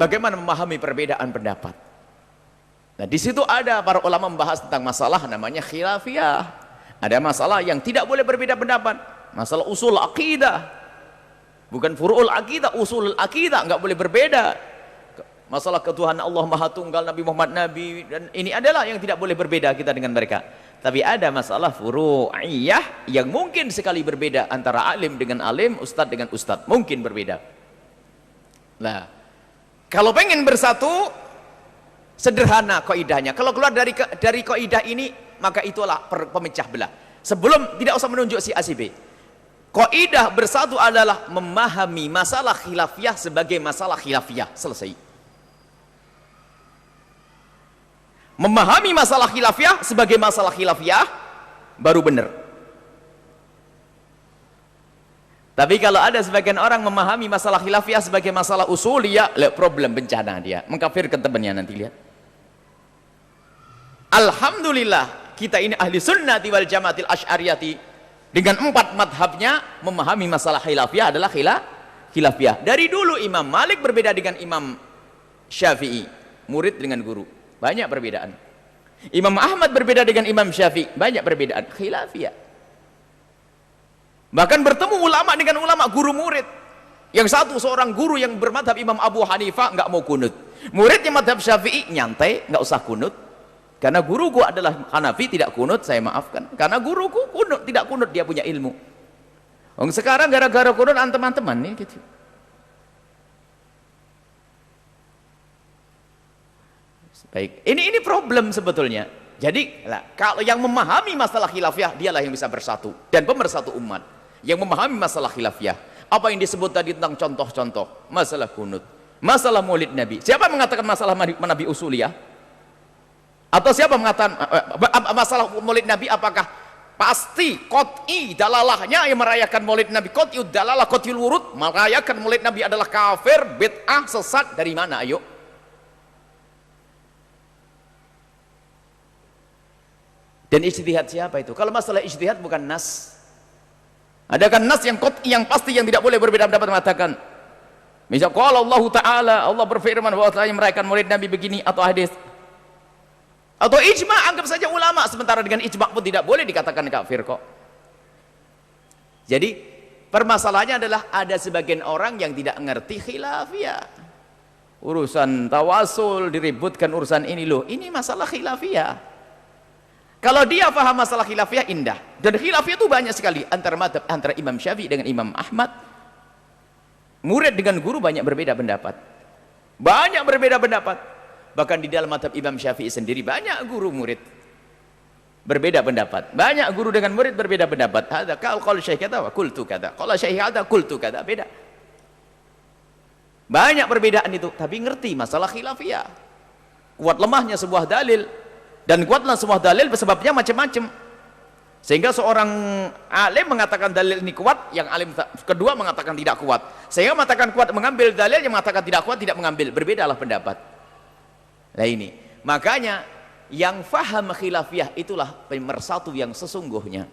bagaimana memahami perbedaan pendapat. Nah, di situ ada para ulama membahas tentang masalah namanya khilafiyah. Ada masalah yang tidak boleh berbeda pendapat, masalah usul akidah, bukan furu'ul akidah, usul akidah nggak boleh berbeda. Masalah ketuhanan Allah Maha Tunggal, Nabi Muhammad Nabi, dan ini adalah yang tidak boleh berbeda kita dengan mereka. Tapi ada masalah furu'iyah yang mungkin sekali berbeda antara alim dengan alim, ustadz dengan ustadz, mungkin berbeda. Nah, kalau pengen bersatu, sederhana kaidahnya. Kalau keluar dari kaidah ini, maka itulah pemecah belah. Sebelum, tidak usah menunjuk si A si B. Kaidah bersatu adalah memahami masalah khilafiyah sebagai masalah khilafiyah. Selesai. Memahami masalah khilafiyah sebagai masalah khilafiyah baru benar. Tapi kalau ada sebagian orang memahami masalah khilafiyah sebagai masalah usuliyah, problem, bencana dia mengkafirkan temannya. Nanti lihat. Alhamdulillah kita ini ahli sunnati wal jamaatil asy'ariyati dengan 4 madhabnya memahami masalah khilafiyah adalah khilafiyah. Dari dulu Imam Malik berbeda dengan Imam Syafi'i, murid dengan guru, banyak perbedaan. Imam Ahmad berbeda dengan Imam Syafi'i, banyak perbedaan, khilafiyah. Bahkan bertemu ulama dengan ulama, guru murid. Yang satu seorang guru yang bermadhab Imam Abu Hanifah nggak mau kunut, muridnya madhab Syafi'i nyantai, nggak usah kunut. Karena guruku adalah Hanafi, tidak kunut, saya maafkan. Karena guruku kunut, tidak kunut, dia punya ilmu. Sekarang gara-gara kunut teman-teman nih gitu. Baik, ini problem sebetulnya. Jadi kalau yang memahami masalah khilafiyah, dialah yang bisa bersatu dan pemersatu umat. Yang memahami masalah khilafiyah, apa yang disebut tadi tentang contoh-contoh, masalah kunut, masalah maulid Nabi. Siapa mengatakan masalah Nabi usuliyah? Atau siapa mengatakan masalah maulid Nabi, apakah pasti qat'i dalalahnya yang merayakan maulid Nabi, qat'iyud dalalah qat'iyul wurud, merayakan maulid Nabi adalah kafir, bid'ah, sesat? Dari mana? Ayo. Dan ijtihad siapa itu? Kalau masalah ijtihad bukan nas. Adakah nas yang qat'i, yang pasti, yang tidak boleh berbeda pendapat mengatakan misal qala Allah Ta'ala, Allah berfirman bahwa saya merayakan maulid Nabi begini, atau hadis, atau ijma', anggap saja ulama, sementara dengan ijma' pun tidak boleh dikatakan kafir kok. Jadi permasalahannya adalah ada sebagian orang yang tidak ngerti khilafiyah. Urusan tawasul diributkan, urusan ini loh, ini masalah khilafiyah. Kalau dia paham masalah khilafiyah, indah. Dan khilafiyah itu banyak sekali antara madhab, antara Imam Syafi'i dengan Imam Ahmad. Murid dengan guru banyak berbeda pendapat. Banyak berbeda pendapat. Bahkan di dalam madhab Imam Syafi'i sendiri banyak guru murid berbeda pendapat. Banyak guru dengan murid berbeda pendapat. Ada kalau syekh kata wa qultu kata, kalau syekh kata qultu kata, beda. Banyak perbedaan itu, tapi ngerti masalah khilafiyah. Kuat lemahnya sebuah dalil, dan kuatlah sebuah dalil sebabnya macam-macam. Sehingga seorang alim mengatakan dalil ini kuat, yang alim kedua mengatakan tidak kuat. Sehingga mengatakan kuat mengambil dalil, yang mengatakan tidak kuat tidak mengambil. Berbedalah pendapat. Nah ini, makanya yang faham khilafiyah itulah pemersatu yang sesungguhnya.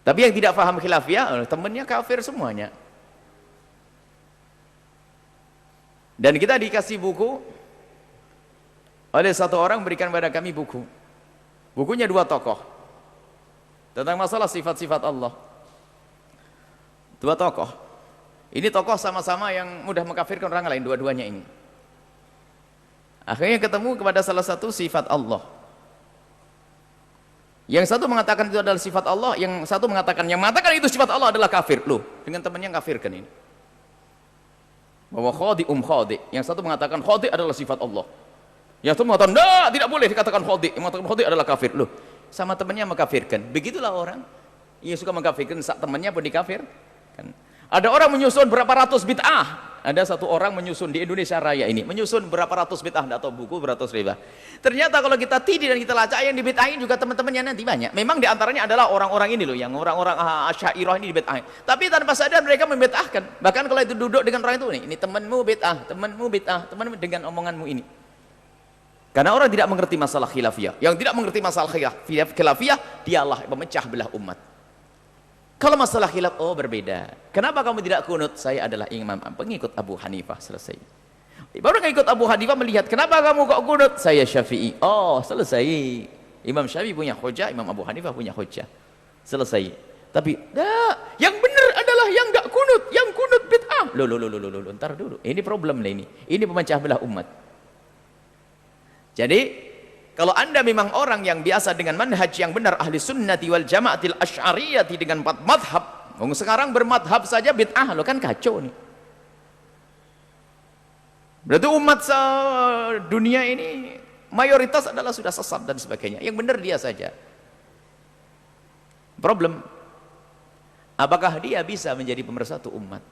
Tapi yang tidak faham khilafiyah, temannya kafir semuanya. Dan kita dikasih buku oleh satu orang, berikan pada kami buku. Bukunya 2 tokoh tentang masalah sifat-sifat Allah. 2 tokoh. Ini tokoh sama-sama yang mudah mengkafirkan orang lain, dua-duanya ini. Akhirnya ketemu kepada salah satu sifat Allah. Yang satu mengatakan itu adalah sifat Allah, yang satu mengatakan itu sifat Allah adalah kafir. Loh, dengan temannya kafirkan ini. Bahwa khadi khadi. Yang satu mengatakan khadi adalah sifat Allah. Yang satu mengatakan, "Nah, tidak boleh dikatakan khadi." Yang mengatakan khadi adalah kafir. Loh, sama temannya mengkafirkan. Begitulah orang. Ia suka mengkafirkan, temannya pun dikafirkan. Ada orang menyusun berapa ratus bid'ah. Ada satu orang menyusun di Indonesia Raya ini, menyusun berapa ratus bid'ah, atau buku beratus ribu. Ternyata kalau kita tidih dan kita lacak yang dibid'ahin juga teman-temannya nanti banyak. Memang diantaranya adalah orang-orang ini loh, yang orang-orang Asy'ariyah ini dibid'ahin. Tapi tanpa sadar mereka membid'ahkan. Bahkan kalau itu duduk dengan orang itu, nih, ini temanmu bid'ah, temanmu bid'ah, temanmu dengan omonganmu ini. Karena orang tidak mengerti masalah khilafiyah. Yang tidak mengerti masalah khilafiyah, dialah pemecah belah umat. Kalau masalah khilaf, oh berbeda. Kenapa kamu tidak kunut? Saya adalah imam pengikut Abu Hanifah, selesai. Baru ngikut Abu Hanifah melihat, kenapa kamu kok kunut? Saya Syafi'i. Oh, selesai. Imam Syafi'i punya hujah, Imam Abu Hanifah punya hujah. Selesai. Tapi, yang benar adalah yang enggak kunut. Yang kunut bid'ah. Loh, ntar dulu. Ini problem lah ini. Ini pemecah belah umat. Jadi, kalau anda memang orang yang biasa dengan manhaj yang benar, ahli sunnati wal jama'atil asy'ariyati dengan 4 madhab, sekarang bermadhab saja bid'ah, lo kan kacau nih. Berarti umat dunia ini mayoritas adalah sudah sesat dan sebagainya. Yang benar dia saja. Problem, apakah dia bisa menjadi pemersatu umat?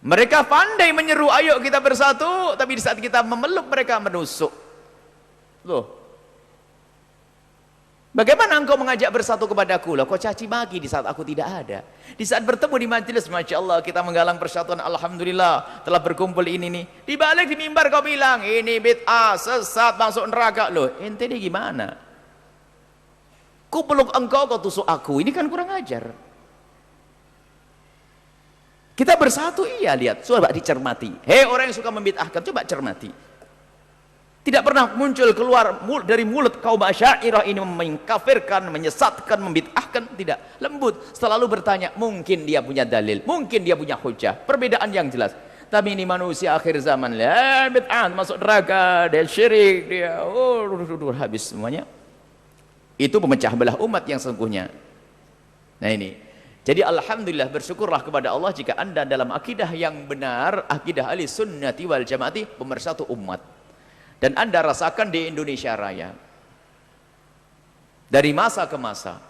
Mereka pandai menyeru, ayo kita bersatu, tapi di saat kita memeluk mereka menusuk. Loh, bagaimana engkau mengajak bersatu kepadaku? Loh, kau caci maki di saat aku tidak ada. Di saat bertemu di majelis, Masya Allah, kita menggalang persatuan, Alhamdulillah, telah berkumpul ini nih. Di balik di mimbar kau bilang, ini bid'ah, sesat, masuk neraka. Loh, ente ini gimana? Ku peluk engkau, kau tusuk aku. Ini kan kurang ajar. Kita bersatu, iya, lihat, coba dicermati. Hei orang yang suka membid'ahkan, coba cermati. Tidak pernah muncul keluar dari mulut kaum Asy'ariyah ini mengkafirkan, menyesatkan, membid'ahkan, tidak. Lembut, selalu bertanya, mungkin dia punya dalil, mungkin dia punya hujah, perbedaan yang jelas. Tapi ini manusia akhir zaman, bid'ah, masuk neraka, dia syirik, dia habis semuanya. Itu pemecah belah umat yang sesungguhnya. Nah ini. Jadi alhamdulillah, bersyukurlah kepada Allah jika anda dalam akidah yang benar, akidah ahli sunnati wal jamaati, pemersatu umat. Dan anda rasakan di Indonesia Raya dari masa ke masa,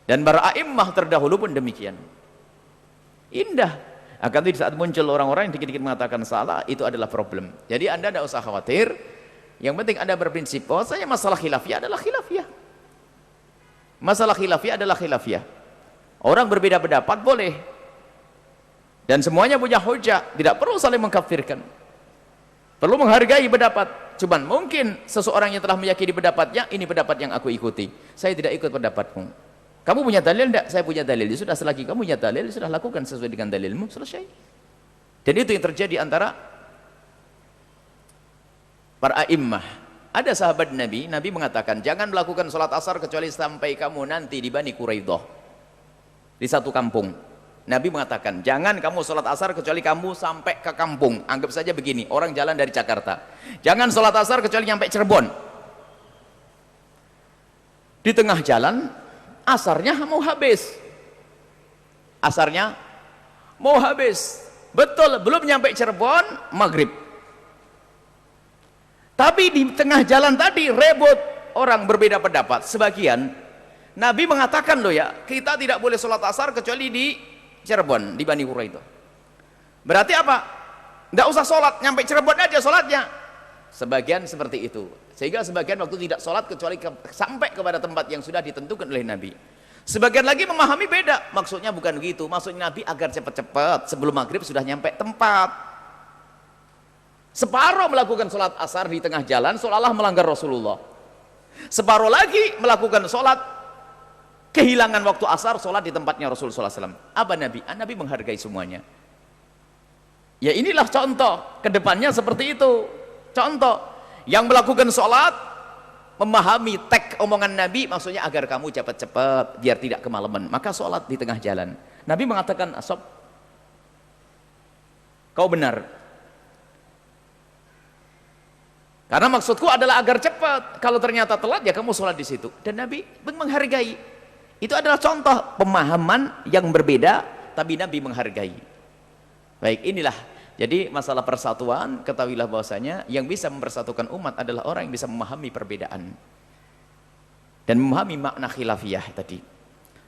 dan para a'immah terdahulu pun demikian. Indah. Akan di saat muncul orang-orang yang dikit-dikit mengatakan salah, itu adalah problem. Jadi anda tidak usah khawatir. Yang penting anda berprinsip bahwasanya masalah khilafiyah adalah khilafiyah. Masalah khilafiyah adalah khilafiyah. Orang berbeda pendapat boleh, dan semuanya punya hujah, tidak perlu saling mengkafirkan. Perlu menghargai pendapat. Cuman mungkin seseorang yang telah meyakini pendapatnya, ini pendapat yang aku ikuti, saya tidak ikut pendapatmu. Kamu punya dalil enggak? Saya punya dalil. Sudah, selagi kamu punya dalil, sudah lakukan sesuai dengan dalilmu, selesai. Dan itu yang terjadi antara para a'immah. Ada sahabat Nabi, Nabi mengatakan, jangan melakukan sholat asar kecuali sampai kamu nanti di Bani Quraidah, di satu kampung. Nabi mengatakan, jangan kamu sholat asar kecuali kamu sampai ke kampung. Anggap saja begini, orang jalan dari Jakarta, jangan sholat asar kecuali sampai Cirebon. Di tengah jalan, asarnya mau habis. Asarnya mau habis. Betul, belum nyampe Cirebon, maghrib. Tapi di tengah jalan tadi, rebut orang berbeda pendapat. Sebagian, Nabi mengatakan loh ya, kita tidak boleh sholat asar kecuali di Cirebon, di Bani Quraidah. Berarti apa? Tidak usah sholat, nyampe Cirebon aja sholatnya. Sebagian seperti itu. Sehingga sebagian waktu tidak sholat kecuali sampai kepada tempat yang sudah ditentukan oleh Nabi. Sebagian lagi memahami beda. Maksudnya bukan begitu. Maksudnya Nabi agar cepat-cepat sebelum maghrib sudah nyampe tempat. Separuh melakukan sholat asar di tengah jalan seolah-olah melanggar Rasulullah. Separuh lagi melakukan sholat, kehilangan waktu asar, sholat di tempatnya Rasulullah SAW. Apa Nabi? Nabi menghargai semuanya. Ya inilah contoh, kedepannya seperti itu. Contoh, yang melakukan sholat, memahami teks omongan Nabi, maksudnya agar kamu cepat-cepat, biar tidak kemalaman. Maka sholat di tengah jalan. Nabi mengatakan, Asob, kau benar. Karena maksudku adalah agar cepat. Kalau ternyata telat, ya kamu sholat di situ. Dan Nabi menghargai. Itu adalah contoh pemahaman yang berbeda, tapi Nabi menghargai. Baik, inilah. Jadi masalah persatuan, ketahuilah bahwasanya yang bisa mempersatukan umat adalah orang yang bisa memahami perbedaan dan memahami makna khilafiyah tadi.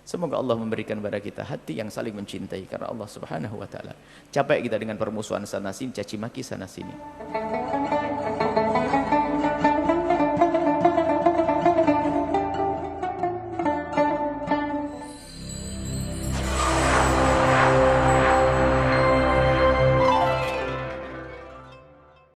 Semoga Allah memberikan kepada kita hati yang saling mencintai karena Allah Subhanahu wa taala. Capek kita dengan permusuhan sana sini, caci maki sana sini.